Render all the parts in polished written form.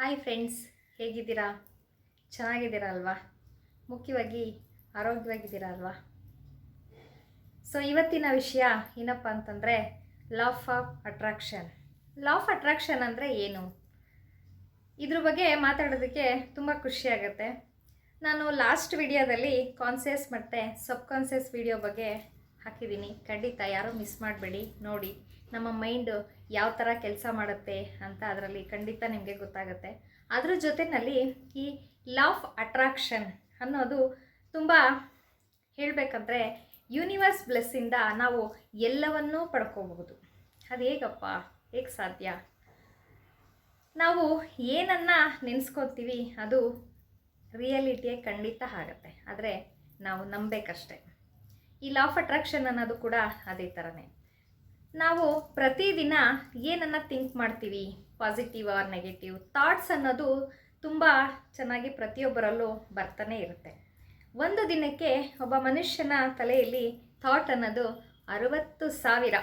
Hi friends, ಹೇಗಿದ್ದೀರಾ? ಚೆನ್ನಾಗಿದ್ದೀರಾ ಅಲ್ವಾ? ಮುಖ್ಯವಾಗಿ ಆರೋಗ್ಯವಾಗಿದ್ದೀರಾ ಅಲ್ವಾ? ಸೊ ಇವತ್ತಿನ ವಿಷಯ ಏನಪ್ಪ ಅಂತಂದರೆ law of attraction. Law of attraction ಅಂದರೆ ಏನು? ಇದ್ರ ಬಗ್ಗೆ ಮಾತಾಡೋದಕ್ಕೆ ತುಂಬ ಖುಷಿಯಾಗುತ್ತೆ. ನಾನು ಲಾಸ್ಟ್ ವಿಡಿಯೋದಲ್ಲಿ ಕಾನ್ಸಿಯಸ್ ಮತ್ತು ಸಬ್ಕಾನ್ಸಿಯಸ್ ವಿಡಿಯೋ ಬಗ್ಗೆ ಹಾಕಿದ್ದೀನಿ. ಖಂಡಿತ ಯಾರೂ ಮಿಸ್ ಮಾಡಬೇಡಿ, ನೋಡಿ. ನಮ್ಮ ಮೈಂಡು ಯಾವ ಥರ ಕೆಲಸ ಮಾಡುತ್ತೆ ಅಂತ ಅದರಲ್ಲಿ ಖಂಡಿತ ನಿಮಗೆ ಗೊತ್ತಾಗುತ್ತೆ. ಅದ್ರ ಜೊತೆಯಲ್ಲಿ ಈ ಲಾ ಆಫ್ ಅಟ್ರಾಕ್ಷನ್ ಅನ್ನೋದು ತುಂಬ ಹೇಳಬೇಕಂದ್ರೆ ಯೂನಿವರ್ಸ್ ಬ್ಲೆಸ್ಸಿಂದ ನಾವು ಎಲ್ಲವನ್ನೂ ಪಡ್ಕೋಬಹುದು. ಅದು ಹೇಗಪ್ಪ, ಹೇಗೆ ಸಾಧ್ಯ? ನಾವು ಏನನ್ನು ನೆನೆಸ್ಕೊತೀವಿ ಅದು ರಿಯಾಲಿಟಿಯೇ ಖಂಡಿತ ಆಗುತ್ತೆ, ಆದರೆ ನಾವು ನಂಬಬೇಕಷ್ಟೆ. ಈ ಲಾ ಆಫ್ ಅಟ್ರಾಕ್ಷನ್ ಅನ್ನೋದು ಕೂಡ ಅದೇ ಥರನೇ. ನಾವು ಪ್ರತಿದಿನ ಏನನ್ನು ಥಿಂಕ್ ಮಾಡ್ತೀವಿ, ಪಾಸಿಟಿವ್ ಆರ್ ನೆಗೆಟಿವ್ ಥಾಟ್ಸ್ ಅನ್ನೋದು ತುಂಬ ಚೆನ್ನಾಗಿ ಪ್ರತಿಯೊಬ್ಬರಲ್ಲೂ ಬರ್ತಾನೆ ಇರುತ್ತೆ. ಒಂದು ದಿನಕ್ಕೆ ಒಬ್ಬ ಮನುಷ್ಯನ ತಲೆಯಲ್ಲಿ ಥಾಟ್ ಅನ್ನೋದು 60,000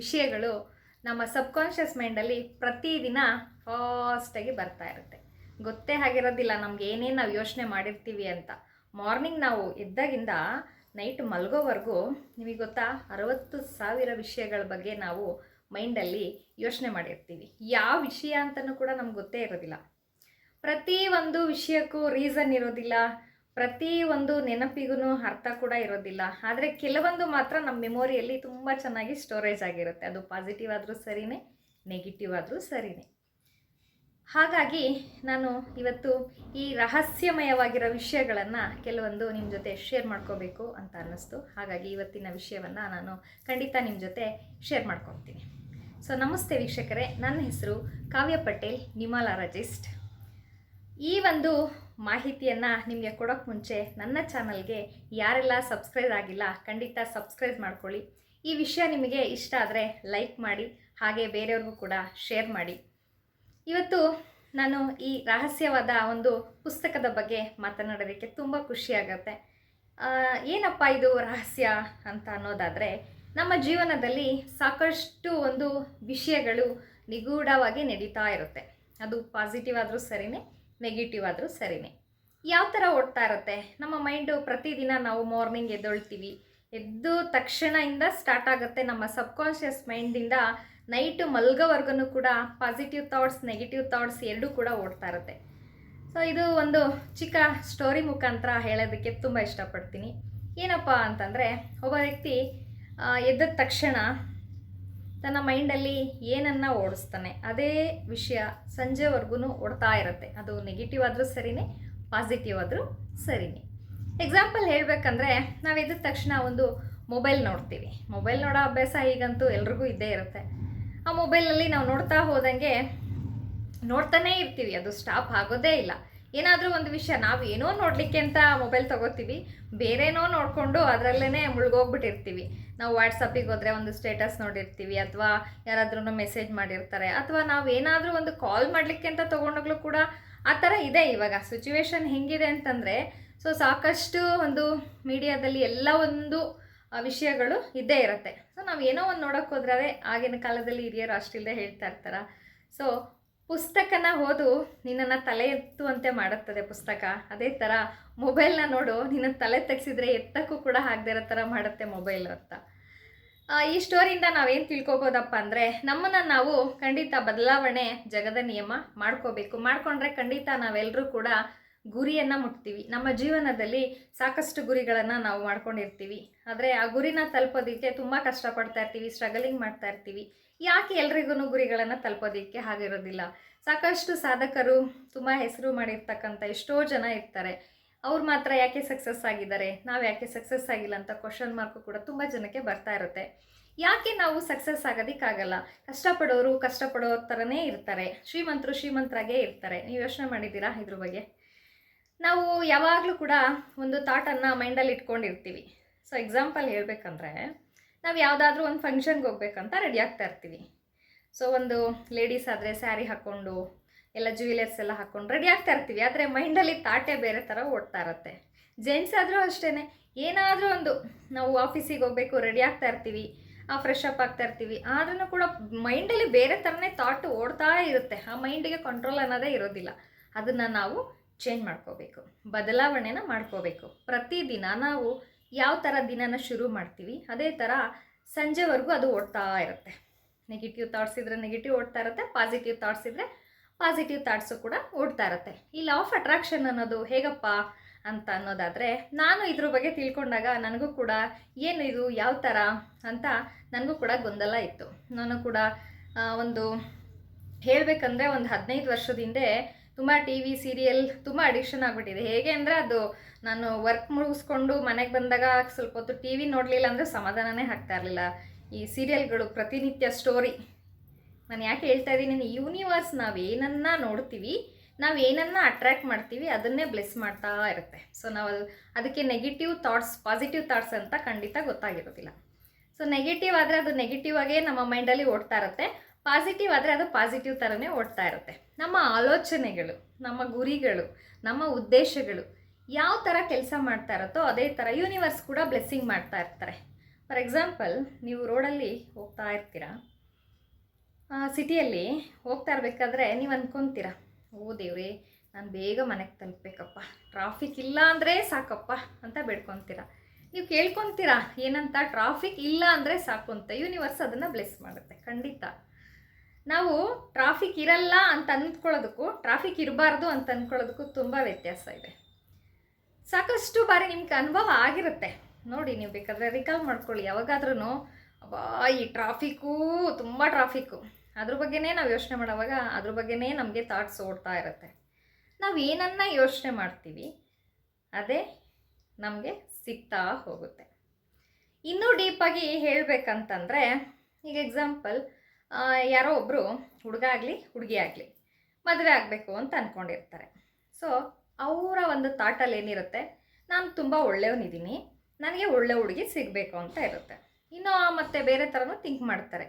ವಿಷಯಗಳು ನಮ್ಮ ಸಬ್ಕಾನ್ಷಿಯಸ್ ಮೈಂಡಲ್ಲಿ ಪ್ರತಿದಿನ ಫಾಸ್ಟಾಗಿ ಬರ್ತಾ ಇರುತ್ತೆ. ಗೊತ್ತೇ ಆಗಿರೋದಿಲ್ಲ ನಮ್ಗೆ ಏನೇನು ನಾವು ಯೋಚನೆ ಮಾಡಿರ್ತೀವಿ ಅಂತ. ಮಾರ್ನಿಂಗ್ ನಾವು ಎದ್ದಾಗಿಂದ ನೈಟ್ ಮಲಗೋವರೆಗೂ ನಿಮಗೆ ಗೊತ್ತಾ 60,000 ವಿಷಯಗಳ ಬಗ್ಗೆ ನಾವು ಮೈಂಡಲ್ಲಿ ಯೋಚನೆ ಮಾಡಿರ್ತೀವಿ. ಯಾವ ವಿಷಯ ಅಂತಲೂ ಕೂಡ ನಮ್ಗೆ ಗೊತ್ತೇ ಇರೋದಿಲ್ಲ. ಪ್ರತಿ ಒಂದು ವಿಷಯಕ್ಕೂ ರೀಸನ್ ಇರೋದಿಲ್ಲ, ಪ್ರತಿ ಒಂದು ನೆನಪಿಗೂ ಅರ್ಥ ಕೂಡ ಇರೋದಿಲ್ಲ. ಆದರೆ ಕೆಲವೊಂದು ಮಾತ್ರ ನಮ್ಮ ಮೆಮೊರಿಯಲ್ಲಿ ತುಂಬ ಚೆನ್ನಾಗಿ ಸ್ಟೋರೇಜ್ ಆಗಿರುತ್ತೆ. ಅದು ಪಾಸಿಟಿವ್ ಆದರೂ ಸರಿಯೇ, ನೆಗೆಟಿವ್ ಆದರೂ ಸರಿಯೇ. ಹಾಗಾಗಿ ನಾನು ಇವತ್ತು ಈ ರಹಸ್ಯಮಯವಾಗಿರೋ ವಿಷಯಗಳನ್ನು ಕೆಲವೊಂದು ನಿಮ್ಮ ಜೊತೆ ಶೇರ್ ಮಾಡ್ಕೋಬೇಕು ಅಂತ ಅನ್ನಿಸ್ತು. ಹಾಗಾಗಿ ಇವತ್ತಿನ ವಿಷಯವನ್ನು ನಾನು ಖಂಡಿತ ನಿಮ್ಮ ಜೊತೆ ಶೇರ್ ಮಾಡ್ಕೊತೀನಿ. ಸೊ ನಮಸ್ತೆ ವೀಕ್ಷಕರೇ, ನನ್ನ ಹೆಸರು ಕಾವ್ಯ ಪಟೇಲ್, ನ್ಯೂಮರಾಲಜಿಸ್ಟ್. ಈ ಒಂದು ಮಾಹಿತಿಯನ್ನು ನಿಮಗೆ ಕೊಡೋಕ್ಕೆ ಮುಂಚೆ ನನ್ನ ಚಾನಲ್ಗೆ ಯಾರೆಲ್ಲ ಸಬ್ಸ್ಕ್ರೈಬ್ ಆಗಿಲ್ಲ ಖಂಡಿತ ಸಬ್ಸ್ಕ್ರೈಬ್ ಮಾಡ್ಕೊಳ್ಳಿ. ಈ ವಿಷಯ ನಿಮಗೆ ಇಷ್ಟ ಆದರೆ ಲೈಕ್ ಮಾಡಿ, ಹಾಗೆ ಬೇರೆಯವ್ರಿಗೂ ಕೂಡ ಶೇರ್ ಮಾಡಿ. ಇವತ್ತು ನಾನು ಈ ರಹಸ್ಯವಾದ ಒಂದು ಪುಸ್ತಕದ ಬಗ್ಗೆ ಮಾತನಾಡೋದಕ್ಕೆ ತುಂಬ ಖುಷಿಯಾಗತ್ತೆ. ಏನಪ್ಪ ಇದು ರಹಸ್ಯ ಅಂತ ಅನ್ನೋದಾದರೆ, ನಮ್ಮ ಜೀವನದಲ್ಲಿ ಸಾಕಷ್ಟು ಒಂದು ವಿಷಯಗಳು ನಿಗೂಢವಾಗಿ ನಡೀತಾ ಇರುತ್ತೆ. ಅದು ಪಾಸಿಟಿವ್ ಆದರೂ ಸರಿಯೇ, ನೆಗೆಟಿವ್ ಆದರೂ ಸರಿಯೇ. ಯಾವ ಥರ ಓಡ್ತಾ ಇರುತ್ತೆ ನಮ್ಮ ಮೈಂಡು? ಪ್ರತಿದಿನ ನಾವು ಮಾರ್ನಿಂಗ್ ಎದ್ದೊಳ್ತೀವಿ. ಎದ್ದು ತಕ್ಷಣದಿಂದ ಸ್ಟಾರ್ಟ್ ಆಗುತ್ತೆ ನಮ್ಮ ಸಬ್ಕಾನ್ಷಿಯಸ್ ಮೈಂಡಿಂದ ನೈಟು ಮಲ್ಗೋವರೆಗೂ ಕೂಡ ಪಾಸಿಟಿವ್ ಥಾಟ್ಸ್, ನೆಗೆಟಿವ್ ಥಾಟ್ಸ್ ಎರಡೂ ಕೂಡ ಓಡ್ತಾ ಇರುತ್ತೆ. ಸೊ ಇದು ಒಂದು ಚಿಕ್ಕ ಸ್ಟೋರಿ ಮುಖಾಂತರ ಹೇಳೋದಕ್ಕೆ ತುಂಬ ಇಷ್ಟಪಡ್ತೀನಿ. ಏನಪ್ಪ ಅಂತಂದರೆ, ಒಬ್ಬ ವ್ಯಕ್ತಿ ಎದ್ದ ತಕ್ಷಣ ತನ್ನ ಮೈಂಡಲ್ಲಿ ಏನನ್ನು ಓಡಿಸ್ತಾನೆ, ಅದೇ ವಿಷಯ ಸಂಜೆವರೆಗೂ ಓಡ್ತಾ ಇರುತ್ತೆ. ಅದು ನೆಗೆಟಿವ್ ಆದರೂ ಸರಿಯೇ, ಪಾಸಿಟಿವ್ ಆದರೂ ಸರಿಯೇ. ಎಕ್ಸಾಂಪಲ್ ಹೇಳಬೇಕಂದ್ರೆ, ನಾವು ಎದ್ದ ತಕ್ಷಣ ಒಂದು ಮೊಬೈಲ್ ನೋಡ್ತೀವಿ. ಮೊಬೈಲ್ ನೋಡೋ ಅಭ್ಯಾಸ ಈಗಂತೂ ಎಲ್ರಿಗೂ ಇದ್ದೇ ಇರುತ್ತೆ. ಆ ಮೊಬೈಲಲ್ಲಿ ನಾವು ನೋಡ್ತಾ ಹೋದಂಗೆ ನೋಡ್ತಾನೇ ಇರ್ತೀವಿ, ಅದು ಸ್ಟಾಪ್ ಆಗೋದೇ ಇಲ್ಲ. ಏನಾದರೂ ಒಂದು ವಿಷಯ ನಾವು ಏನೋ ನೋಡಲಿಕ್ಕೆ ಅಂತ ಮೊಬೈಲ್ ತೊಗೋತೀವಿ, ಬೇರೇನೋ ನೋಡಿಕೊಂಡು ಅದರಲ್ಲೇ ಮುಳುಗೋಗ್ಬಿಟ್ಟಿರ್ತೀವಿ. ನಾವು ವಾಟ್ಸಪ್ಪಿಗೆ ಹೋದರೆ ಒಂದು ಸ್ಟೇಟಸ್ ನೋಡಿರ್ತೀವಿ, ಅಥವಾ ಯಾರಾದ್ರೂ ಮೆಸೇಜ್ ಮಾಡಿರ್ತಾರೆ, ಅಥವಾ ನಾವು ಏನಾದರೂ ಒಂದು ಕಾಲ್ ಮಾಡಲಿಕ್ಕೆ ಅಂತ ತೊಗೊಂಡೋಗ್ಲೂ ಕೂಡ ಆ ಥರ ಇದೆ. ಇವಾಗ ಸಿಚುವೇಶನ್ ಹೆಂಗಿದೆ ಅಂತಂದರೆ, ಸೊ ಸಾಕಷ್ಟು ಒಂದು ಮೀಡಿಯಾದಲ್ಲಿ ಎಲ್ಲ ಒಂದು ವಿಷಯಗಳು ಇದ್ದೇ ಇರುತ್ತೆ. ಸೊ ನಾವು ಏನೋ ಒಂದು ನೋಡೋಕೆ ಹೋದ್ರೆ, ಆಗಿನ ಕಾಲದಲ್ಲಿ ಹಿರಿಯರು ಅಷ್ಟಿಲ್ಲದೆ ಹೇಳ್ತಾ ಇರ್ತಾರೆ, ಸೊ ಪುಸ್ತಕನ ಓದು ನಿನ್ನನ್ನು ತಲೆ ಎತ್ತುವಂತೆ ಮಾಡುತ್ತದೆ ಪುಸ್ತಕ. ಅದೇ ಥರ ಮೊಬೈಲ್ನ ನೋಡು, ನಿನ್ನ ತಲೆ ತೆಗೆಸಿದ್ರೆ ಎತ್ತಕ್ಕೂ ಕೂಡ ಆಗದೆ ಇರೋ ಥರ ಮಾಡುತ್ತೆ ಮೊಬೈಲ್ ಅಂತ. ಈ ಸ್ಟೋರಿಯಿಂದ ನಾವೇನು ತಿಳ್ಕೊಬೋದಪ್ಪ ಅಂದರೆ, ನಮ್ಮನ್ನು ನಾವು ಖಂಡಿತ ಬದಲಾವಣೆ ಜಗದ ನಿಯಮ ಮಾಡ್ಕೋಬೇಕು. ಮಾಡಿಕೊಂಡ್ರೆ ಖಂಡಿತ ನಾವೆಲ್ಲರೂ ಕೂಡ ಗುರಿಯನ್ನು ಮುಟ್ತೀವಿ. ನಮ್ಮ ಜೀವನದಲ್ಲಿ ಸಾಕಷ್ಟು ಗುರಿಗಳನ್ನು ನಾವು ಮಾಡ್ಕೊಂಡಿರ್ತೀವಿ, ಆದರೆ ಆ ಗುರಿನ ತಲುಪೋದಕ್ಕೆ ತುಂಬ ಕಷ್ಟಪಡ್ತಾ ಇರ್ತೀವಿ, ಸ್ಟ್ರಗಲಿಂಗ್ ಮಾಡ್ತಾ ಇರ್ತೀವಿ. ಯಾಕೆ ಎಲ್ರಿಗೂ ಗುರಿಗಳನ್ನು ತಲುಪೋದಕ್ಕೆ ಆಗಿರೋದಿಲ್ಲ? ಸಾಕಷ್ಟು ಸಾಧಕರು, ತುಂಬ ಹೆಸರು ಮಾಡಿರ್ತಕ್ಕಂಥ ಎಷ್ಟೋ ಜನ ಇರ್ತಾರೆ, ಅವ್ರು ಮಾತ್ರ ಯಾಕೆ ಸಕ್ಸಸ್ ಆಗಿದ್ದಾರೆ, ನಾವು ಯಾಕೆ ಸಕ್ಸಸ್ ಆಗಿಲ್ಲ ಅಂತ ಕ್ವಶನ್ ಮಾರ್ಕು ಕೂಡ ತುಂಬ ಜನಕ್ಕೆ ಬರ್ತಾ ಇರುತ್ತೆ. ಯಾಕೆ ನಾವು ಸಕ್ಸಸ್ ಆಗೋದಕ್ಕಾಗಲ್ಲ? ಕಷ್ಟಪಡೋರು ಕಷ್ಟಪಡೋ ಥರನೇ ಇರ್ತಾರೆ, ಶ್ರೀಮಂತರು ಶ್ರೀಮಂತರಾಗೇ ಇರ್ತಾರೆ. ನೀವು ಯೋಚನೆ ಮಾಡಿದ್ದೀರಾ ಇದ್ರ ಬಗ್ಗೆ? ನಾವು ಯಾವಾಗಲೂ ಕೂಡ ಒಂದು ಥಾಟನ್ನು ಮೈಂಡಲ್ಲಿ ಇಟ್ಕೊಂಡಿರ್ತೀವಿ. ಸೊ ಎಕ್ಸಾಂಪಲ್ ಹೇಳಬೇಕಂದ್ರೆ, ನಾವು ಯಾವುದಾದ್ರೂ ಒಂದು ಫಂಕ್ಷನ್ಗೆ ಹೋಗ್ಬೇಕಂತ ರೆಡಿ ಆಗ್ತಾ ಇರ್ತೀವಿ. ಸೊ ಒಂದು ಲೇಡೀಸ್ ಆದರೆ ಸ್ಯಾರಿ ಹಾಕ್ಕೊಂಡು ಎಲ್ಲ ಜ್ಯುವೆಲರ್ಸ್ ಎಲ್ಲ ಹಾಕ್ಕೊಂಡು ರೆಡಿ ಆಗ್ತಾ ಇರ್ತೀವಿ, ಆದರೆ ಮೈಂಡಲ್ಲಿ ಥಾಟೇ ಬೇರೆ ಥರ ಓಡ್ತಾ ಇರುತ್ತೆ. ಜೆಂಟ್ಸ್ ಆದರೂ ಅಷ್ಟೇ, ಏನಾದರೂ ಒಂದು ನಾವು ಆಫೀಸಿಗೆ ಹೋಗಬೇಕು ರೆಡಿ ಆಗ್ತಾ ಇರ್ತೀವಿ, ಫ್ರೆಶ್ ಅಪ್ ಆಗ್ತಾ ಇರ್ತೀವಿ, ಆದ್ರೂ ಕೂಡ ಮೈಂಡಲ್ಲಿ ಬೇರೆ ಥರನೇ ಥಾಟ್ ಓಡ್ತಾ ಇರುತ್ತೆ. ಆ ಮೈಂಡಿಗೆ ಕಂಟ್ರೋಲ್ ಅನ್ನೋದೇ ಇರೋದಿಲ್ಲ. ಅದನ್ನು ನಾವು ಚೇಂಜ್ ಮಾಡ್ಕೋಬೇಕು, ಬದಲಾವಣೆನ ಮಾಡ್ಕೋಬೇಕು. ಪ್ರತಿದಿನ ನಾವು ಯಾವ ಥರ ದಿನನ ಶುರು ಮಾಡ್ತೀವಿ ಅದೇ ಥರ ಸಂಜೆವರೆಗೂ ಅದು ಓಡ್ತಾ ಇರುತ್ತೆ. ನೆಗೆಟಿವ್ ಥಾಟ್ಸ್ ಇದ್ದರೆ ನೆಗೆಟಿವ್ ಓಡ್ತಾ ಇರುತ್ತೆ, ಪಾಸಿಟಿವ್ ಥಾಟ್ಸ್ ಇದ್ದರೆ ಪಾಸಿಟಿವ್ ಥಾಟ್ಸು ಕೂಡ ಓಡ್ತಾ ಇರುತ್ತೆ. ಈ ಲಾ ಆಫ್ ಅಟ್ರಾಕ್ಷನ್ ಅನ್ನೋದು ಹೇಗಪ್ಪ ಅಂತ ಅನ್ನೋದಾದರೆ, ನಾನು ಇದ್ರ ಬಗ್ಗೆ ತಿಳ್ಕೊಂಡಾಗ ನನಗೂ ಕೂಡ ಏನು ಇದು ಯಾವ ಥರ ಅಂತ ನನಗೂ ಕೂಡ ಗೊಂದಲ ಇತ್ತು. ನಾನು ಕೂಡ ಒಂದು ಹೇಳಬೇಕಂದ್ರೆ ಒಂದು 15 ವರ್ಷದ ಹಿಂದೆ ತುಂಬ ಟಿ ವಿ ಸೀರಿಯಲ್ ತುಂಬ ಅಡಿಕ್ಷನ್ ಆಗಿಬಿಟ್ಟಿದೆ. ಹೇಗೆ ಅಂದರೆ ಅದು ನಾನು ವರ್ಕ್ ಮುಗಿಸ್ಕೊಂಡು ಮನೆಗೆ ಬಂದಾಗ ಸ್ವಲ್ಪ ಹೊತ್ತು ಟಿ ವಿ ನೋಡಲಿಲ್ಲ ಅಂದರೆ ಸಮಾಧಾನನೇ ಆಗ್ತಾ ಇರಲಿಲ್ಲ. ಈ ಸೀರಿಯಲ್ಗಳು ಪ್ರತಿನಿತ್ಯ ಸ್ಟೋರಿ. ನಾನು ಯಾಕೆ ಹೇಳ್ತಾ ಇದ್ದೀನಿ, ಯೂನಿವರ್ಸ್ ನಾವೇನನ್ನ ನೋಡ್ತೀವಿ, ನಾವೇನನ್ನ ಅಟ್ರ್ಯಾಕ್ಟ್ ಮಾಡ್ತೀವಿ ಅದನ್ನೇ ಬ್ಲೆಸ್ ಮಾಡ್ತಾ ಇರುತ್ತೆ. ಸೊ ನಾವು ಅದಕ್ಕೆ ನೆಗೆಟಿವ್ ಥಾಟ್ಸ್ ಪಾಸಿಟಿವ್ ಥಾಟ್ಸ್ ಅಂತ ಖಂಡಿತ ಗೊತ್ತಾಗಿರೋದಿಲ್ಲ. ಸೊ ನೆಗೆಟಿವ್ ಆದರೆ ಅದು ನೆಗೆಟಿವ್ ಆಗೇ ನಮ್ಮ ಮೈಂಡಲ್ಲಿ ಓಡ್ತಾ ಇರುತ್ತೆ, ಪಾಸಿಟಿವ್ ಆದರೆ ಅದು ಪಾಸಿಟಿವ್ ಥರನೇ ಓಡ್ತಾ ಇರುತ್ತೆ. ನಮ್ಮ ಆಲೋಚನೆಗಳು, ನಮ್ಮ ಗುರಿಗಳು, ನಮ್ಮ ಉದ್ದೇಶಗಳು ಯಾವ ಥರ ಕೆಲಸ ಮಾಡ್ತಾ ಇರುತ್ತೋ ಅದೇ ಥರ ಯೂನಿವರ್ಸ್ ಕೂಡ ಬ್ಲೆಸ್ಸಿಂಗ್ ಮಾಡ್ತಾ ಇರ್ತಾರೆ. ಫಾರ್ ಎಕ್ಸಾಂಪಲ್, ನೀವು ರೋಡಲ್ಲಿ ಹೋಗ್ತಾ ಇರ್ತೀರ, ಸಿಟಿಯಲ್ಲಿ ಹೋಗ್ತಾ ಇರಬೇಕಾದ್ರೆ ನೀವು ಅಂದ್ಕೊತೀರ, ಓ ದೇವ್ರೇ ನಾನು ಬೇಗ ಮನೆಗೆ ತಲುಪಬೇಕಪ್ಪ, ಟ್ರಾಫಿಕ್ ಇಲ್ಲ ಅಂದರೆ ಸಾಕಪ್ಪ ಅಂತ ಬೇಡ್ಕೊತೀರ. ನೀವು ಕೇಳ್ಕೊತೀರಾ ಏನಂತ, ಟ್ರಾಫಿಕ್ ಇಲ್ಲ ಅಂದರೆ ಸಾಕು ಅಂತ. ಯೂನಿವರ್ಸ್ ಅದನ್ನು ಬ್ಲೆಸ್ ಮಾಡುತ್ತೆ. ಖಂಡಿತ ನಾವು ಟ್ರಾಫಿಕ್ ಇರಲ್ಲ ಅಂತ ಅಂದ್ಕೊಳ್ಳೋದಕ್ಕೂ ಟ್ರಾಫಿಕ್ ಇರಬಾರ್ದು ಅಂತ ಅಂದ್ಕೊಳ್ಳೋದಕ್ಕೂ ತುಂಬ ವ್ಯತ್ಯಾಸ ಇದೆ. ಸಾಕಷ್ಟು ಬಾರಿ ನಿಮ್ಗೆ ಅನುಭವ ಆಗಿರುತ್ತೆ ನೋಡಿ, ನೀವು ಬೇಕಾದರೆ ರಿಕಾಲ್ ಮಾಡ್ಕೊಳ್ಳಿ. ಯಾವಾಗಾದ್ರೂ ಅಬ್ಬಾ ಈ ಟ್ರಾಫಿಕ್ಕು ತುಂಬ ಟ್ರಾಫಿಕ್ಕು ಅದ್ರ ಬಗ್ಗೆನೇ ನಾವು ಯೋಚನೆ ಮಾಡೋವಾಗ ಅದ್ರ ಬಗ್ಗೆನೇ ನಮಗೆ ಥಾಟ್ಸ್ ಓಡ್ತಾ ಇರುತ್ತೆ. ನಾವು ಏನನ್ನ ಯೋಚನೆ ಮಾಡ್ತೀವಿ ಅದೇ ನಮಗೆ ಸಿಗ್ತಾ ಹೋಗುತ್ತೆ. ಇನ್ನೂ ಡೀಪಾಗಿ ಹೇಳಬೇಕಂತಂದರೆ, ಈಗ ಎಕ್ಸಾಂಪಲ್, ಯಾರೋ ಒಬ್ಬರು ಹುಡುಗ ಆಗಲಿ ಹುಡುಗಿ ಆಗಲಿ ಮದುವೆ ಆಗಬೇಕು ಅಂತ ಅಂದ್ಕೊಂಡಿರ್ತಾರೆ. ಸೊ ಅವರ ಒಂದು ಥಾಟಲ್ಲಿ ಏನಿರುತ್ತೆ, ನಾನು ತುಂಬ ಒಳ್ಳೆಯವನಿದ್ದೀನಿ, ನನಗೆ ಒಳ್ಳೆ ಹುಡುಗಿ ಸಿಗಬೇಕು ಅಂತ ಇರುತ್ತೆ. ಇನ್ನು ಮತ್ತೆ ಬೇರೆ ಥರನೂ ಥಿಂಕ್ ಮಾಡ್ತಾರೆ,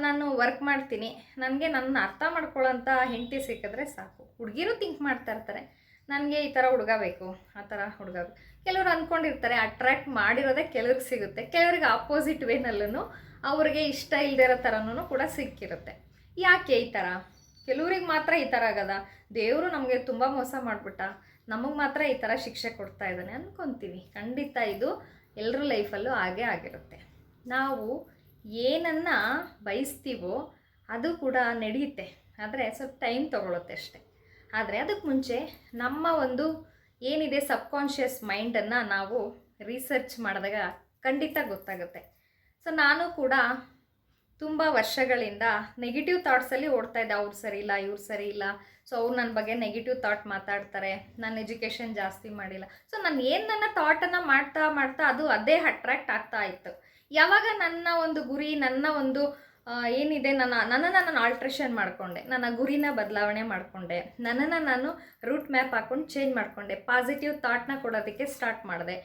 ನಾನು ವರ್ಕ್ ಮಾಡ್ತೀನಿ, ನನಗೆ ನನ್ನ ಅರ್ಥ ಮಾಡ್ಕೊಳ್ಳೋಂಥ ಹೆಂಡತಿ ಸಿಕ್ಕಿದ್ರೆ ಸಾಕು. ಹುಡುಗಿರು ಥಿಂಕ್ ಮಾಡ್ತಾ ಇರ್ತಾರೆ, ನನಗೆ ಈ ಥರ ಹುಡುಗ ಬೇಕು, ಆ ಥರ ಹುಡುಗ ಬೇಕು. ಕೆಲವರು ಅಂದ್ಕೊಂಡಿರ್ತಾರೆ ಅಟ್ರ್ಯಾಕ್ಟ್ ಮಾಡಿರೋದೇ ಕೆಲವ್ರಿಗೆ ಸಿಗುತ್ತೆ, ಕೆಲವ್ರಿಗೆ ಆಪೋಸಿಟ್ ವೇನಲ್ಲೂ ಅವ್ರಿಗೆ ಇಷ್ಟ ಇಲ್ಲದೇ ಇರೋ ಥರನೂ ಕೂಡ ಸಿಕ್ಕಿರುತ್ತೆ. ಯಾಕೆ ಈ ಥರ? ಕೆಲವ್ರಿಗೆ ಮಾತ್ರ ಈ ಥರ ಆಗದ, ದೇವರು ನಮಗೆ ತುಂಬ ಮೋಸ ಮಾಡಿಬಿಟ್ಟ, ನಮಗೆ ಮಾತ್ರ ಈ ಥರ ಶಿಕ್ಷೆ ಕೊಡ್ತಾ ಇದ್ದಾನೆ ಅಂದ್ಕೊತೀವಿ. ಖಂಡಿತ ಇದು ಎಲ್ಲರ ಲೈಫಲ್ಲೂ ಹಾಗೇ ಆಗಿರುತ್ತೆ. ನಾವು ಏನನ್ನು ಬಯಸ್ತೀವೋ ಅದು ಕೂಡ ನಡೆಯುತ್ತೆ, ಆದರೆ ಸ್ವಲ್ಪ ಟೈಮ್ ತೊಗೊಳುತ್ತೆ ಅಷ್ಟೆ. ಆದರೆ ಅದಕ್ಕೆ ಮುಂಚೆ ನಮ್ಮ ಒಂದು ಏನಿದೆ ಸಬ್ಕಾನ್ಷಿಯಸ್ ಮೈಂಡನ್ನು ನಾವು ರಿಸರ್ಚ್ ಮಾಡಿದಾಗ ಖಂಡಿತ ಗೊತ್ತಾಗುತ್ತೆ. ಸೊ ನಾನು ಕೂಡ ತುಂಬ ವರ್ಷಗಳಿಂದ ನೆಗೆಟಿವ್ ಥಾಟ್ಸಲ್ಲಿ ಓಡ್ತಾ ಇದ್ದೆ. ಅವ್ರು ಸರಿ ಇಲ್ಲ, ಇವ್ರು ಸರಿ ಇಲ್ಲ, ಸೊ ಅವ್ರು ನನ್ನ ಬಗ್ಗೆ ನೆಗೆಟಿವ್ ಥಾಟ್ ಮಾತಾಡ್ತಾರೆ, ನಾನು ಎಜುಕೇಷನ್ ಜಾಸ್ತಿ ಮಾಡಿಲ್ಲ. ಸೊ ನಾನು ಏನು ನನ್ನ ಥಾಟನ್ನು ಮಾಡ್ತಾ ಮಾಡ್ತಾ ಅದು ಅದೇ ಅಟ್ರ್ಯಾಕ್ಟ್ ಆಗ್ತಾ ಇತ್ತು. ಯಾವಾಗ ನನ್ನ ಒಂದು ಗುರಿ, ನನ್ನ ಒಂದು ಏನಿದೆ, ನನ್ನನ್ನು ನಾನು ಆಲ್ಟ್ರೇಷನ್ ಮಾಡಿಕೊಂಡೆ, ನನ್ನ ಗುರಿನ ಬದಲಾವಣೆ ಮಾಡಿಕೊಂಡೆ, ನನ್ನನ್ನು ನಾನು ರೂಟ್ ಮ್ಯಾಪ್ ಹಾಕ್ಕೊಂಡು ಚೇಂಜ್ ಮಾಡಿಕೊಂಡೆ, ಪಾಸಿಟಿವ್ ಥಾಟ್ನ ಕೊಡೋದಕ್ಕೆ ಸ್ಟಾರ್ಟ್ ಮಾಡಿದೆ.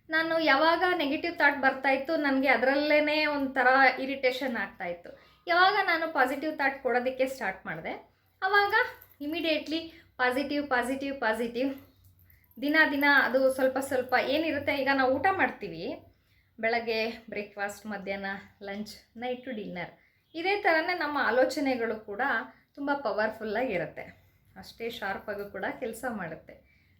ನಾನು ಯಾವಾಗ ನೆಗೆಟಿವ್ ಥಾಟ್ ಬರ್ತಾಯಿತ್ತು ನನಗೆ ಅದರಲ್ಲೇ ಒಂಥರ ಇರಿಟೇಷನ್ ಆಗ್ತಾಯಿತ್ತು. ಯಾವಾಗ ನಾನು ಪಾಸಿಟಿವ್ ಥಾಟ್ ಕೊಡೋದಕ್ಕೆ ಸ್ಟಾರ್ಟ್ ಮಾಡಿದೆ ಆವಾಗ ಇಮಿಡಿಯೇಟ್ಲಿ ಪಾಸಿಟಿವ್ ಪಾಸಿಟಿವ್ ಪಾಸಿಟಿವ್ ದಿನ ದಿನ ಅದು ಸ್ವಲ್ಪ ಸ್ವಲ್ಪ ಏನಿರುತ್ತೆ. ಈಗ ನಾವು ಊಟ ಮಾಡ್ತೀವಿ, ಬೆಳಗ್ಗೆ ಬ್ರೇಕ್ಫಾಸ್ಟ್, ಮಧ್ಯಾಹ್ನ ಲಂಚ್, ನೈಟು ಡಿನ್ನರ್, ಇದೇ ಥರನೇ ನಮ್ಮ ಆಲೋಚನೆಗಳು ಕೂಡ ತುಂಬ ಪವರ್ಫುಲ್ಲಾಗಿರುತ್ತೆ, ಅಷ್ಟೇ ಶಾರ್ಪಾಗೂ ಕೂಡ ಕೆಲಸ ಮಾಡುತ್ತೆ.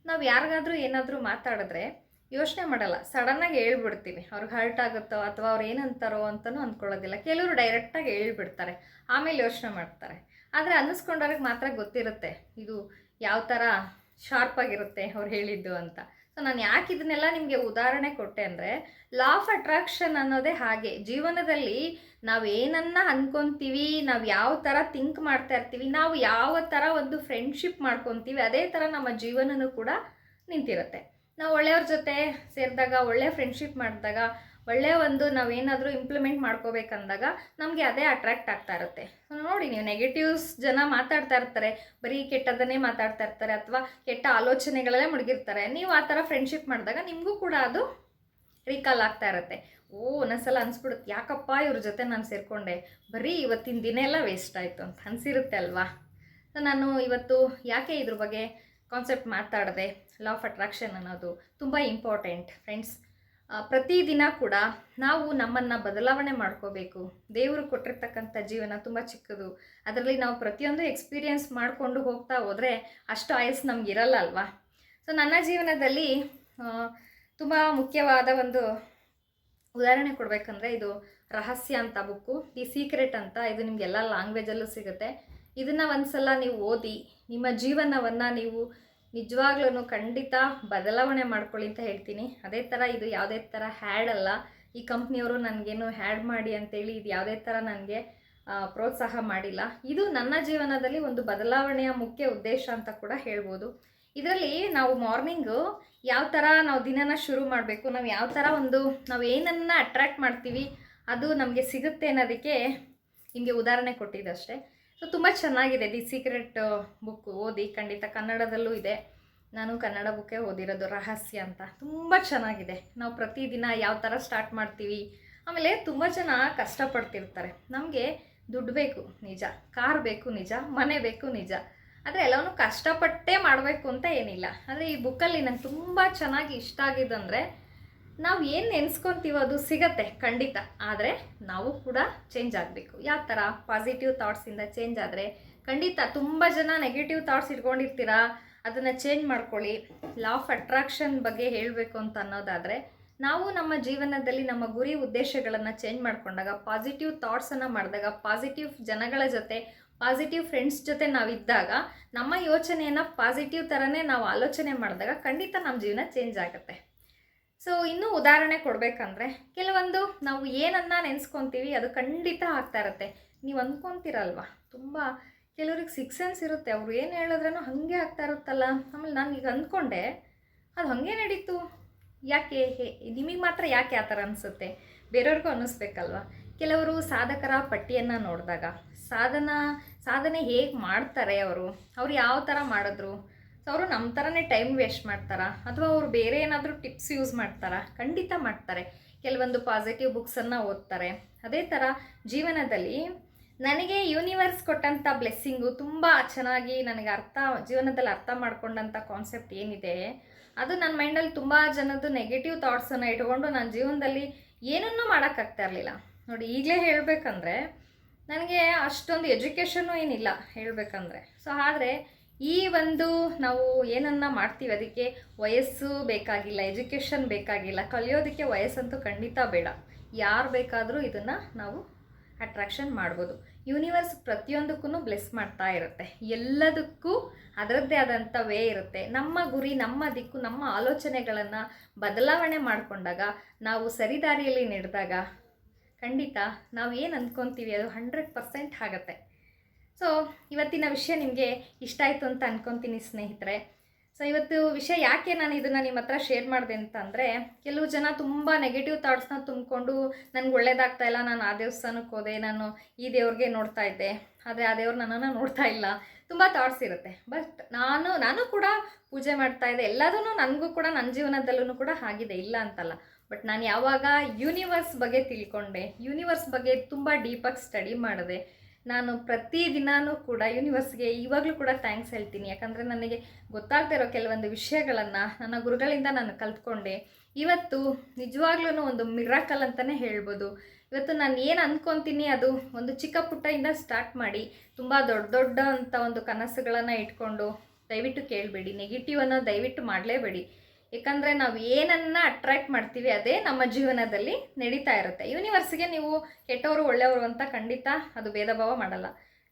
ನಾವು ಯಾರಿಗಾದ್ರೂ ಏನಾದರೂ ಮಾತಾಡಿದ್ರೆ ಯೋಚನೆ ಮಾಡಲ್ಲ, ಸಡನ್ನಾಗಿ ಹೇಳ್ಬಿಡ್ತೀವಿ. ಅವ್ರಿಗೆ ಹರ್ಟ್ ಆಗುತ್ತೋ ಅಥವಾ ಅವ್ರು ಏನಂತಾರೋ ಅಂತಲೂ ಅಂದ್ಕೊಳ್ಳೋದಿಲ್ಲ. ಕೆಲವರು ಡೈರೆಕ್ಟಾಗಿ ಹೇಳ್ಬಿಡ್ತಾರೆ, ಆಮೇಲೆ ಯೋಚನೆ ಮಾಡ್ತಾರೆ. ಆದರೆ ಅನ್ನಿಸ್ಕೊಂಡವ್ರಿಗೆ ಮಾತ್ರ ಗೊತ್ತಿರುತ್ತೆ ಇದು ಯಾವ ಥರ ಶಾರ್ಪಾಗಿರುತ್ತೆ ಅವ್ರು ಹೇಳಿದ್ದು ಅಂತ. ಸೊ ನಾನು ಯಾಕೆ ಇದನ್ನೆಲ್ಲ ನಿಮಗೆ ಉದಾಹರಣೆ ಕೊಟ್ಟೆ ಅಂದರೆ, ಲಾ ಆಫ್ ಅಟ್ರಾಕ್ಷನ್ ಅನ್ನೋದೇ ಹಾಗೆ. ಜೀವನದಲ್ಲಿ ನಾವು ಏನನ್ನ ಅಂದ್ಕೊತೀವಿ, ನಾವು ಯಾವ ಥರ ಥಿಂಕ್ ಮಾಡ್ತಾ ಇರ್ತೀವಿ, ನಾವು ಯಾವ ಥರ ಒಂದು ಫ್ರೆಂಡ್ಶಿಪ್ ಮಾಡ್ಕೊತೀವಿ, ಅದೇ ಥರ ನಮ್ಮ ಜೀವನನೂ ಕೂಡ ನಿಂತಿರುತ್ತೆ. ನಾವು ಒಳ್ಳೆಯವ್ರ ಜೊತೆ ಸೇರಿದಾಗ, ಒಳ್ಳೆಯ ಫ್ರೆಂಡ್ಶಿಪ್ ಮಾಡಿದಾಗ, ಒಳ್ಳೆಯ ಒಂದು ನಾವೇನಾದರೂ ಇಂಪ್ಲಿಮೆಂಟ್ ಮಾಡ್ಕೋಬೇಕಂದಾಗ ನಮಗೆ ಅದೇ ಅಟ್ರ್ಯಾಕ್ಟ್ ಆಗ್ತಾ ಇರುತ್ತೆ. ನೋಡಿ, ನೀವು ನೆಗೆಟಿವ್ಸ್ ಜನ ಮಾತಾಡ್ತಾ ಇರ್ತಾರೆ, ಬರೀ ಕೆಟ್ಟದನ್ನೇ ಮಾತಾಡ್ತಾ ಇರ್ತಾರೆ ಅಥವಾ ಕೆಟ್ಟ ಆಲೋಚನೆಗಳಲ್ಲೇ ಮುಳುಗಿರ್ತಾರೆ. ನೀವು ಆ ಥರ ಫ್ರೆಂಡ್ಶಿಪ್ ಮಾಡಿದಾಗ ನಿಮಗೂ ಕೂಡ ಅದು ರೀಕಾಲ್ ಆಗ್ತಾ ಇರುತ್ತೆ. ಒಂದೊಂದ್ಸಲ ಅನಿಸ್ಬಿಡುತ್ತೆ, ಯಾಕಪ್ಪ ಇವ್ರ ಜೊತೆ ನಾನು ಸೇರಿಕೊಂಡೆ, ಬರೀ ಇವತ್ತಿನ ದಿನ ಎಲ್ಲ ವೇಸ್ಟ್ ಆಯಿತು ಅಂತ ಅನಿಸಿರುತ್ತೆ ಅಲ್ವಾ. ಸೊ ನಾನು ಇವತ್ತು ಯಾಕೆ ಇದ್ರ ಬಗ್ಗೆ ಕಾನ್ಸೆಪ್ಟ್ ಮಾತಾಡಿದೆ, ಲಾ ಆಫ್ ಅಟ್ರಾಕ್ಷನ್ ಅನ್ನೋದು ತುಂಬ ಇಂಪಾರ್ಟೆಂಟ್ ಫ್ರೆಂಡ್ಸ್. ಪ್ರತಿದಿನ ಕೂಡ ನಾವು ನಮ್ಮನ್ನು ಬದಲಾವಣೆ ಮಾಡ್ಕೋಬೇಕು. ದೇವರು ಕೊಟ್ಟಿರ್ತಕ್ಕಂಥ ಜೀವನ ತುಂಬ ಚಿಕ್ಕದು. ಅದರಲ್ಲಿ ನಾವು ಪ್ರತಿಯೊಂದು ಎಕ್ಸ್ಪೀರಿಯೆನ್ಸ್ ಮಾಡಿಕೊಂಡು ಹೋಗ್ತಾ ಹೋದರೆ ಅಷ್ಟು ಆಯಸ್ಸು ನಮಗಿರಲ್ಲ ಅಲ್ವಾ. ಸೊ ನನ್ನ ಜೀವನದಲ್ಲಿ ತುಂಬ ಮುಖ್ಯವಾದ ಒಂದು ಉದಾಹರಣೆ ಕೊಡಬೇಕಂದ್ರೆ ಇದು ರಹಸ್ಯ ಅಂತ ಬುಕ್ಕು, ದಿ ಸೀಕ್ರೆಟ್ ಅಂತ. ಇದು ನಿಮಗೆಲ್ಲ ಲ್ಯಾಂಗ್ವೇಜಲ್ಲೂ ಸಿಗುತ್ತೆ. ಇದನ್ನು ಒಂದು ಸಲ ನೀವು ಓದಿ ನಿಮ್ಮ ಜೀವನವನ್ನು ನೀವು ನಿಜವಾಗ್ಲೂ ಖಂಡಿತ ಬದಲಾವಣೆ ಮಾಡ್ಕೊಳ್ಳಿ ಅಂತ ಹೇಳ್ತೀನಿ. ಅದೇ ಥರ ಇದು ಯಾವುದೇ ಥರ ಹ್ಯಾಡ್ ಅಲ್ಲ. ಈ ಕಂಪ್ನಿಯವರು ನನಗೇನು ಹ್ಯಾಡ್ ಮಾಡಿ ಅಂತೇಳಿ ಇದು ಯಾವುದೇ ಥರ ನನಗೆ ಪ್ರೋತ್ಸಾಹ ಮಾಡಿಲ್ಲ. ಇದು ನನ್ನ ಜೀವನದಲ್ಲಿ ಒಂದು ಬದಲಾವಣೆಯ ಮುಖ್ಯ ಉದ್ದೇಶ ಅಂತ ಕೂಡ ಹೇಳ್ಬೋದು. ಇದರಲ್ಲಿ ನಾವು ಮಾರ್ನಿಂಗು ಯಾವ ಥರ ನಾವು ದಿನನ ಶುರು ಮಾಡಬೇಕು, ನಾವು ಯಾವ ಥರ ನಾವು ಏನನ್ನು ಅಟ್ರ್ಯಾಕ್ಟ್ ಮಾಡ್ತೀವಿ ಅದು ನಮಗೆ ಸಿಗುತ್ತೆ ಅನ್ನೋದಕ್ಕೆ ನಿಮಗೆ ಉದಾಹರಣೆ ಕೊಟ್ಟಿದ್ದಷ್ಟೇ. ಸೊ ತುಂಬ ಚೆನ್ನಾಗಿದೆ ದಿ ಸೀಕ್ರೆಟ್ ಬುಕ್, ಓದಿ ಖಂಡಿತ. ಕನ್ನಡದಲ್ಲೂ ಇದೆ, ನಾನು ಕನ್ನಡ ಬುಕ್ಕೇ ಓದಿರೋದು, ರಹಸ್ಯ ಅಂತ. ತುಂಬ ಚೆನ್ನಾಗಿದೆ. ನಾವು ಪ್ರತಿದಿನ ಯಾವ ಥರ ಸ್ಟಾರ್ಟ್ ಮಾಡ್ತೀವಿ. ಆಮೇಲೆ ತುಂಬ ಜನ ಕಷ್ಟಪಡ್ತಿರ್ತಾರೆ. ನಮಗೆ ದುಡ್ಡು ಬೇಕು ನಿಜ, ಕಾರ್ ಬೇಕು ನಿಜ, ಮನೆ ಬೇಕು ನಿಜ, ಆದರೆ ಎಲ್ಲವನ್ನೂ ಕಷ್ಟಪಟ್ಟೇ ಮಾಡಬೇಕು ಅಂತ ಏನಿಲ್ಲ. ಆದರೆ ಈ ಬುಕ್ಕಲ್ಲಿ ನಂಗೆ ತುಂಬ ಚೆನ್ನಾಗಿ ಇಷ್ಟ ಆಗಿದ್ದಂದರೆ ನಾವು ಏನು ನೆನೆಸ್ಕೊತೀವೋ ಅದು ಸಿಗತ್ತೆ ಖಂಡಿತ. ಆದರೆ ನಾವು ಕೂಡ ಚೇಂಜ್ ಆಗಬೇಕು. ಯಾವ ಥರ ಪಾಸಿಟಿವ್ ಥಾಟ್ಸಿಂದ ಚೇಂಜ್ ಆದರೆ ಖಂಡಿತ. ತುಂಬ ಜನ ನೆಗೆಟಿವ್ ಥಾಟ್ಸ್ ಇಟ್ಕೊಂಡಿರ್ತೀರಾ, ಅದನ್ನು ಚೇಂಜ್ ಮಾಡ್ಕೊಳ್ಳಿ. ಲಾ ಆಫ್ ಅಟ್ರಾಕ್ಷನ್ ಬಗ್ಗೆ ಹೇಳಬೇಕು ಅಂತ ಅನ್ನೋದಾದರೆ ನಾವು ನಮ್ಮ ಜೀವನದಲ್ಲಿ ನಮ್ಮ ಗುರಿ ಉದ್ದೇಶಗಳನ್ನು ಚೇಂಜ್ ಮಾಡಿಕೊಂಡಾಗ, ಪಾಸಿಟಿವ್ ಥಾಟ್ಸನ್ನು ಮಾಡಿದಾಗ, ಪಾಸಿಟಿವ್ ಜನಗಳ ಜೊತೆ, ಪಾಸಿಟಿವ್ ಫ್ರೆಂಡ್ಸ್ ಜೊತೆ ನಾವಿದ್ದಾಗ, ನಮ್ಮ ಯೋಚನೆಯನ್ನು ಪಾಸಿಟಿವ್ ಥರನೇ ನಾವು ಆಲೋಚನೆ ಮಾಡಿದಾಗ ಖಂಡಿತ ನಮ್ಮ ಜೀವನ ಚೇಂಜ್ ಆಗುತ್ತೆ. ಸೊ ಇನ್ನೂ ಉದಾಹರಣೆ ಕೊಡಬೇಕಂದ್ರೆ ಕೆಲವೊಂದು ನಾವು ಏನನ್ನ ನೆನೆಸ್ಕೊತೀವಿ ಅದು ಖಂಡಿತ ಆಗ್ತಾ ಇರುತ್ತೆ. ನೀವು ಅಂದ್ಕೊತೀರಲ್ವ, ತುಂಬ ಕೆಲವ್ರಿಗೆ ಸಿಕ್ಸ್ ಸೆನ್ಸ್ ಇರುತ್ತೆ, ಅವ್ರು ಏನು ಹೇಳಿದ್ರೂ ಹಾಗೆ ಆಗ್ತಾ ಇರುತ್ತಲ್ಲ. ಆಮೇಲೆ ನಾನು ಈಗ ಅಂದ್ಕೊಂಡೆ ಅದು ಹಾಗೆ ನಡೀತು, ಯಾಕೆ ನಿಮಗೆ ಮಾತ್ರ ಯಾಕೆ ಆ ಥರ ಅನಿಸುತ್ತೆ, ಬೇರೆಯವ್ರಿಗೂ ಅನ್ನಿಸ್ಬೇಕಲ್ವ. ಕೆಲವರು ಸಾಧಕರ ಪಟ್ಟಿಯನ್ನು ನೋಡಿದಾಗ ಸಾಧನೆ ಹೇಗೆ ಮಾಡ್ತಾರೆ, ಅವರು ಯಾವ ಥರ ಮಾಡಿದ್ರು, ಸೊ ಅವರು ನಮ್ಮ ಥರನೇ ಟೈಮ್ ವೇಸ್ಟ್ ಮಾಡ್ತಾರಾ ಅಥವಾ ಅವರು ಬೇರೆ ಏನಾದರೂ ಟಿಪ್ಸ್ ಯೂಸ್ ಮಾಡ್ತಾರಾ? ಖಂಡಿತ ಮಾಡ್ತಾರೆ. ಕೆಲವೊಂದು ಪಾಸಿಟಿವ್ ಬುಕ್ಸನ್ನು ಓದ್ತಾರೆ. ಅದೇ ಥರ ಜೀವನದಲ್ಲಿ ನನಗೆ ಯೂನಿವರ್ಸ್ ಕೊಟ್ಟಂಥ ಬ್ಲೆಸ್ಸಿಂಗು ತುಂಬ ಚೆನ್ನಾಗಿ ನನಗೆ ಜೀವನದಲ್ಲಿ ಅರ್ಥ ಮಾಡ್ಕೊಂಡಂಥ ಕಾನ್ಸೆಪ್ಟ್ ಏನಿದೆ ಅದು ನನ್ನ ಮೈಂಡಲ್ಲಿ ತುಂಬ ಜನದ್ದು ನೆಗೆಟಿವ್ ಥಾಟ್ಸನ್ನು ಇಟ್ಕೊಂಡು ನನ್ನ ಜೀವನದಲ್ಲಿ ಏನನ್ನೂ ಮಾಡೋಕ್ಕಾಗ್ತಾ ಇರಲಿಲ್ಲ. ನೋಡಿ, ಈಗಲೇ ಹೇಳಬೇಕಂದ್ರೆ ನನಗೆ ಅಷ್ಟೊಂದು ಎಜುಕೇಷನ್ನು ಏನಿಲ್ಲ ಹೇಳಬೇಕಂದ್ರೆ. ಸೊ ಆದರೆ ಈ ನಾವು ಏನನ್ನ ಮಾಡ್ತೀವಿ ಅದಕ್ಕೆ ವಯಸ್ಸು ಬೇಕಾಗಿಲ್ಲ, ಎಜುಕೇಷನ್ ಬೇಕಾಗಿಲ್ಲ, ಕಲಿಯೋದಕ್ಕೆ ವಯಸ್ಸಂತೂ ಖಂಡಿತ ಬೇಡ. ಯಾರು ಬೇಕಾದರೂ ಇದನ್ನು ನಾವು ಅಟ್ರಾಕ್ಷನ್ ಮಾಡ್ಬೋದು. ಯೂನಿವರ್ಸ್ ಪ್ರತಿಯೊಂದಕ್ಕೂ ಬ್ಲೆಸ್ ಮಾಡ್ತಾ ಇರುತ್ತೆ. ಎಲ್ಲದಕ್ಕೂ ಅದರದ್ದೇ ಆದಂಥ ವೇ ಇರುತ್ತೆ. ನಮ್ಮ ಗುರಿ, ನಮ್ಮ ದಿಕ್ಕು, ನಮ್ಮ ಆಲೋಚನೆಗಳನ್ನು ಬದಲಾವಣೆ ಮಾಡಿಕೊಂಡಾಗ, ನಾವು ಸರಿದಾರಿಯಲ್ಲಿ ನಡೆದಾಗ ಖಂಡಿತ ನಾವು ಏನು ಅಂದ್ಕೊತೀವಿ ಅದು 100% ಆಗುತ್ತೆ. ಸೊ ಇವತ್ತಿನ ವಿಷಯ ನಿಮಗೆ ಇಷ್ಟ ಆಯಿತು ಅಂತ ಅಂದ್ಕೊತೀನಿ ಸ್ನೇಹಿತರೆ. ಸೊ ಇವತ್ತು ವಿಷಯ ಯಾಕೆ ನಾನು ಇದನ್ನು ನಿಮ್ಮ ಹತ್ರ ಶೇರ್ ಮಾಡಿದೆ ಅಂತಂದರೆ, ಕೆಲವು ಜನ ತುಂಬ ನೆಗೆಟಿವ್ ಥಾಟ್ಸ್ನ ತುಂಬಿಕೊಂಡು ನನಗೆ ಒಳ್ಳೇದಾಗ್ತಾ ಇಲ್ಲ, ನಾನು ಆ ದೇವಸ್ಥಾನಕ್ಕೆ ಹೋದೆ, ನಾನು ಈ ದೇವ್ರಿಗೆ ನೋಡ್ತಾ ಇದ್ದೆ, ಆದರೆ ಆ ದೇವ್ರು ನನ್ನನ್ನು ನೋಡ್ತಾ ಇಲ್ಲ, ತುಂಬ ಥಾಟ್ಸ್ ಇರುತ್ತೆ. ಬಟ್ ನಾನು ಕೂಡ ಪೂಜೆ ಮಾಡ್ತಾ ಇದ್ದೆ, ಎಲ್ಲದೂ ನನಗೂ ಕೂಡ ನನ್ನ ಜೀವನದಲ್ಲೂ ಕೂಡ ಆಗಿದೆ, ಇಲ್ಲ ಅಂತಲ್ಲ. ಬಟ್ ನಾನು ಯಾವಾಗ ಯೂನಿವರ್ಸ್ ಬಗ್ಗೆ ತಿಳ್ಕೊಂಡೆ, ಯೂನಿವರ್ಸ್ ಬಗ್ಗೆ ತುಂಬ ಡೀಪಾಗಿ ಸ್ಟಡಿ ಮಾಡಿದೆ, ನಾನು ಪ್ರತಿದಿನವೂ ಕೂಡ ಯೂನಿವರ್ಸ್ಗೆ ಇವಾಗಲೂ ಕೂಡ ಥ್ಯಾಂಕ್ಸ್ ಹೇಳ್ತೀನಿ. ಯಾಕಂದರೆ ನನಗೆ ಗೊತ್ತಾಗ್ತಾ ಇರೋ ಕೆಲವೊಂದು ವಿಷಯಗಳನ್ನು ನನ್ನ ಗುರುಗಳಿಂದ ನಾನು ಕಲ್ತ್ಕೊಂಡೆ. ಇವತ್ತು ನಿಜವಾಗ್ಲೂ ಒಂದು ಮಿರಾಕಲ್ ಅಂತಲೇ ಹೇಳ್ಬೋದು. ಇವತ್ತು ನಾನು ಏನು ಅಂದ್ಕೊತೀನಿ ಅದು ಒಂದು ಚಿಕ್ಕ ಪುಟ್ಟದಿಂದ ಸ್ಟಾರ್ಟ್ ಮಾಡಿ ತುಂಬ ದೊಡ್ಡ ಅಂತ ಒಂದು ಕನಸುಗಳನ್ನು ಇಟ್ಕೊಂಡು ದಯವಿಟ್ಟು ಕೇಳಬೇಡಿ. ನೆಗೆಟಿವನ್ನು ದಯವಿಟ್ಟು ಮಾಡಲೇಬೇಡಿ. ಯಾಕಂದರೆ ನಾವು ಏನನ್ನು ಅಟ್ರ್ಯಾಕ್ಟ್ ಮಾಡ್ತೀವಿ ಅದೇ ನಮ್ಮ ಜೀವನದಲ್ಲಿ ನಡೀತಾ ಇರುತ್ತೆ. ಯೂನಿವರ್ಸ್ಗೆ ನೀವು ಕೆಟ್ಟವರು ಒಳ್ಳೆಯವರು ಅಂತ ಖಂಡಿತ ಅದು ಭೇದ ಭಾವ ಮಾಡಲ್ಲ.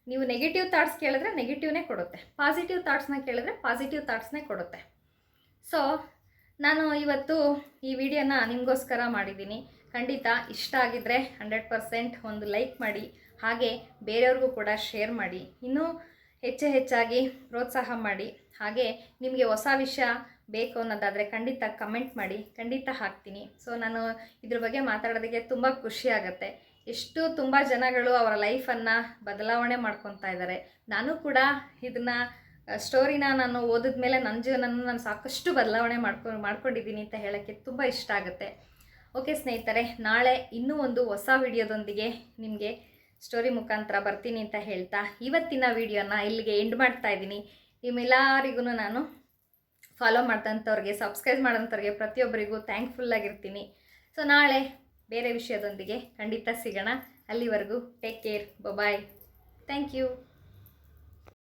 ನೀವು ನೆಗೆಟಿವ್ ಥಾಟ್ಸ್ ಕೇಳಿದ್ರೆ ನೆಗೆಟಿವ್ನೇ ಕೊಡುತ್ತೆ, ಪಾಸಿಟಿವ್ ಥಾಟ್ಸ್ನ ಕೇಳಿದ್ರೆ ಪಾಸಿಟಿವ್ ಥಾಟ್ಸ್ನೇ ಕೊಡುತ್ತೆ. ಸೊ ನಾನು ಇವತ್ತು ಈ ವಿಡಿಯೋನ ನಿಮಗೋಸ್ಕರ ಮಾಡಿದ್ದೀನಿ. ಖಂಡಿತ ಇಷ್ಟ ಆಗಿದ್ದರೆ 100% ಒಂದು ಲೈಕ್ ಮಾಡಿ, ಹಾಗೆ ಬೇರೆಯವ್ರಿಗೂ ಕೂಡ ಶೇರ್ ಮಾಡಿ, ಇನ್ನೂ ಹೆಚ್ಚಾಗಿ ಪ್ರೋತ್ಸಾಹ ಮಾಡಿ. ಹಾಗೆ ನಿಮಗೆ ಹೊಸ ವಿಷಯ ಬೇಕು ಅನ್ನೋದಾದರೆ ಖಂಡಿತ ಕಮೆಂಟ್ ಮಾಡಿ, ಖಂಡಿತ ಹಾಕ್ತೀನಿ. ಸೊ ನಾನು ಇದ್ರ ಬಗ್ಗೆ ಮಾತಾಡೋದಕ್ಕೆ ತುಂಬ ಖುಷಿ ಆಗುತ್ತೆ. ತುಂಬ ಜನಗಳು ಅವರ ಲೈಫನ್ನು ಬದಲಾವಣೆ ಮಾಡ್ಕೊತಾ ಇದ್ದಾರೆ. ನಾನು ಕೂಡ ಇದನ್ನು ಸ್ಟೋರಿನ ನಾನು ಓದಿದ ಮೇಲೆ ನನ್ನ ಜೀವನನ ನಾನು ಸಾಕಷ್ಟು ಬದಲಾವಣೆ ಮಾಡ್ಕೊಂಡಿದ್ದೀನಿ ಅಂತ ಹೇಳೋಕ್ಕೆ ತುಂಬ ಇಷ್ಟ ಆಗುತ್ತೆ. ಓಕೆ ಸ್ನೇಹಿತರೆ, ನಾಳೆ ಇನ್ನೂ ಒಂದು ಹೊಸ ವಿಡಿಯೋದೊಂದಿಗೆ ನಿಮಗೆ ಸ್ಟೋರಿ ಮುಖಾಂತರ ಬರ್ತೀನಿ ಅಂತ ಹೇಳ್ತಾ ಇವತ್ತಿನ ವಿಡಿಯೋನ ಇಲ್ಲಿಗೆ ಎಂಡ್ ಮಾಡ್ತಾ ಇದ್ದೀನಿ. ನಿಮ್ಮೆಲ್ಲರಿಗೂ ನಾನು ಫಾಲೋ ಮಾಡ್ತಂಥವ್ರಿಗೆ, ಸಬ್ಸ್ಕ್ರೈಬ್ ಮಾಡೋಂಥವ್ರಿಗೆ ಪ್ರತಿಯೊಬ್ಬರಿಗೂ ಥ್ಯಾಂಕ್ಫುಲ್ಲಾಗಿರ್ತೀನಿ. ಸೊ ನಾಳೆ ಬೇರೆ ವಿಷಯದೊಂದಿಗೆ ಖಂಡಿತ ಸಿಗೋಣ. ಅಲ್ಲಿವರೆಗೂ take care, bye. Thank you.